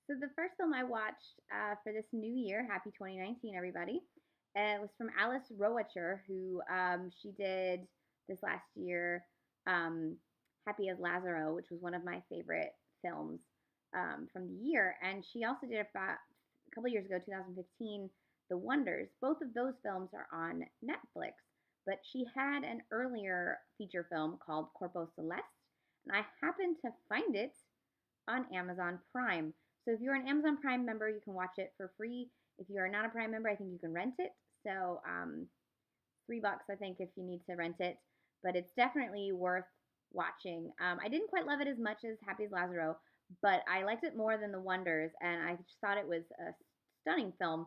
So the first film I watched for this new year, happy 2019, everybody, was from Alice Rohrwacher, who she did this last year, um, Happy as Lazaro, which was one of my favorite films from the year. And she also did about a couple years ago, 2015, The Wonders. Both of those films are on Netflix, but she had an earlier feature film called Corpo Celeste, and I happened to find it on Amazon Prime. So if you're an Amazon Prime member, you can watch it for free. If you are not a Prime member, I think you can rent it. So $3, I think, if you need to rent it. But it's definitely worth watching. I didn't quite love it as much as Happy's Lazaro, but I liked it more than The Wonders, and I just thought it was a stunning film.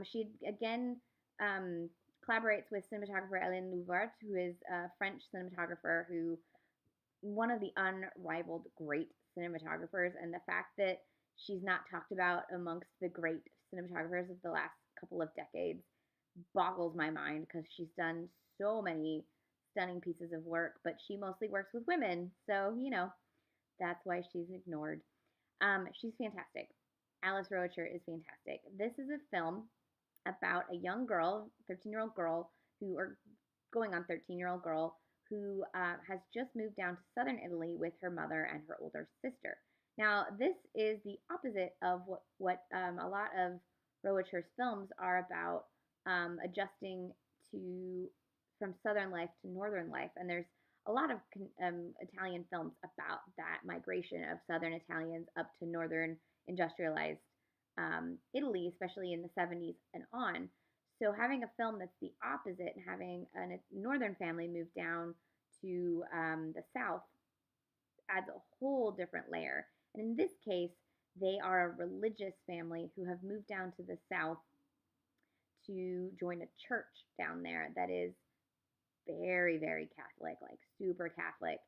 She again collaborates with cinematographer Alice Rohrwacher, who is a French cinematographer who one of the unrivaled great cinematographers, and the fact that she's not talked about amongst the great cinematographers of the last couple of decades boggles my mind because she's done so many stunning pieces of work, but she mostly works with women, so that's why she's ignored. She's fantastic. Alice Roacher is fantastic. This is a film about a young girl, 13-year-old girl, who or going on 13-year-old girl who has just moved down to southern Italy with her mother and her older sister. Now, this is the opposite of what a lot of Roacher's films are about, adjusting to from southern life to northern life, and there's a lot of Italian films about that migration of southern Italians up to northern industrialized Italy, especially in the 70s and on. So having a film that's the opposite and having a northern family move down to the south adds a whole different layer. And in this case, they are a religious family who have moved down to the south to join a church down there that is very, very Catholic, like super Catholic.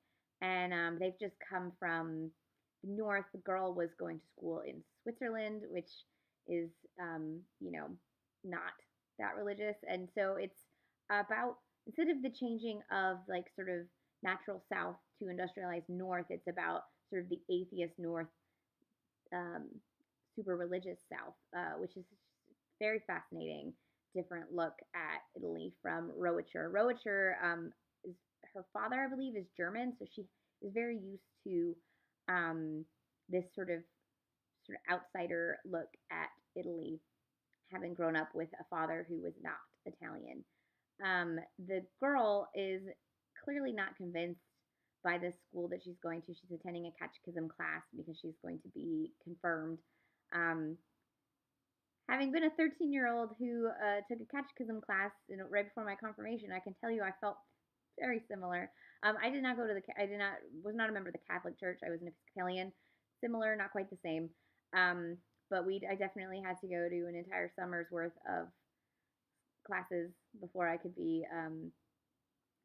And they've just come from the north. The girl was going to school in Switzerland, which is, not that religious. And so it's about, instead of the changing of like sort of natural south to industrialized north, it's about sort of the atheist north, um, super religious south, which is very fascinating, different look at Italy from Roacher. Roacher is her father, I believe, is German, so she is very used to this sort of outsider look at Italy, having grown up with a father who was not Italian. The girl is clearly not convinced by this school that she's going to. She's attending a catechism class because she's going to be confirmed. Um, Having been a 13-year-old who took a catechism class right before my confirmation, I can tell you I felt very similar. I did not go to the, I did not, was not a member of the Catholic Church. I was an Episcopalian. Similar, not quite the same. But I definitely had to go to an entire summer's worth of classes before I could be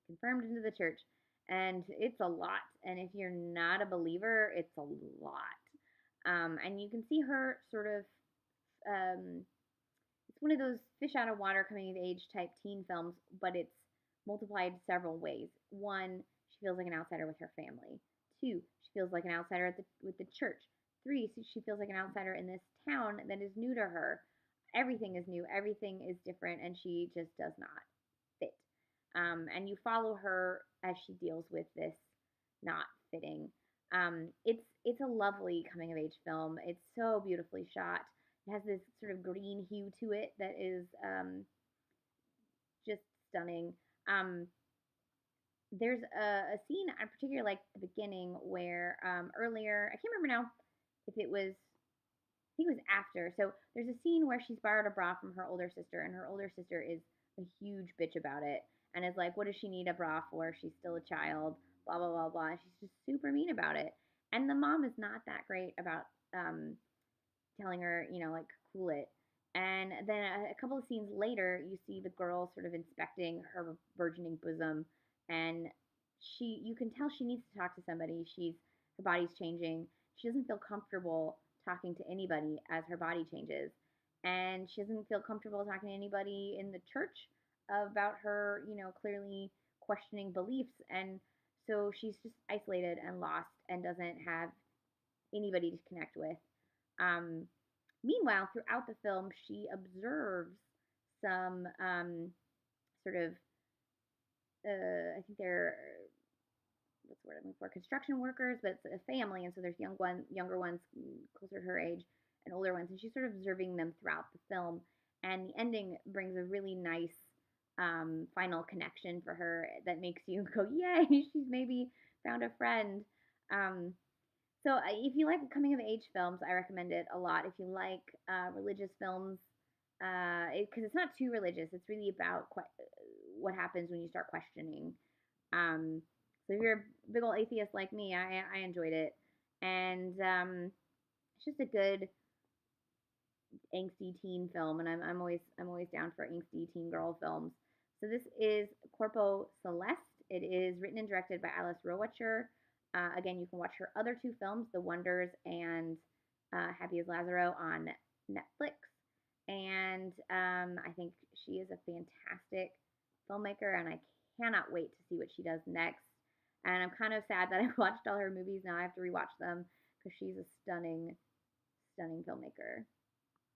confirmed into the church. And it's a lot. And if you're not a believer, it's a lot. And you can see her sort of um, it's one of those fish out of water coming of age type teen films, but it's multiplied several ways. One, she feels like an outsider with her family. Two, she feels like an outsider with the church. Three, she feels like an outsider in this town that is new to her. Everything is new, everything is different, and she just does not fit. And you follow her as she deals with this not fitting. It's a lovely coming of age film. It's so beautifully shot. It has this sort of green hue to it that is just stunning. Um, there's a scene I particularly like at the beginning where earlier, I can't remember now if it was, I think it was after. So there's a scene where she's borrowed a bra from her older sister, and her older sister is a huge bitch about it and is like, what does she need a bra for? She's still a child, blah, blah, blah, blah. She's just super mean about it. And the mom is not that great about telling her, like, cool it. And then a couple of scenes later, you see the girl sort of inspecting her burgeoning bosom, and you can tell she needs to talk to somebody. Her body's changing. She doesn't feel comfortable talking to anybody as her body changes, and she doesn't feel comfortable talking to anybody in the church about her, clearly questioning beliefs, and so she's just isolated and lost and doesn't have anybody to connect with. Meanwhile, throughout the film, she observes some sort of, I think they're, what's the word I'm looking for, construction workers, but it's a family, and so there's younger ones closer to her age, and older ones, and she's sort of observing them throughout the film. And the ending brings a really nice final connection for her that makes you go, yay, she's maybe found a friend. Um, so if you like coming of age films, I recommend it a lot. If you like religious films, because it's not too religious, it's really about what happens when you start questioning. Um, so if you're a big old atheist like me, I enjoyed it, and it's just a good angsty teen film, and I'm always down for angsty teen girl films. So this is Corpo Celeste. It is written and directed by Alice Rohrwacher. Again, you can watch her other two films, The Wonders and Happy as Lazaro, on Netflix. And I think she is a fantastic filmmaker, and I cannot wait to see what she does next. And I'm kind of sad that I watched all her movies. Now I have to rewatch them because she's a stunning, stunning filmmaker.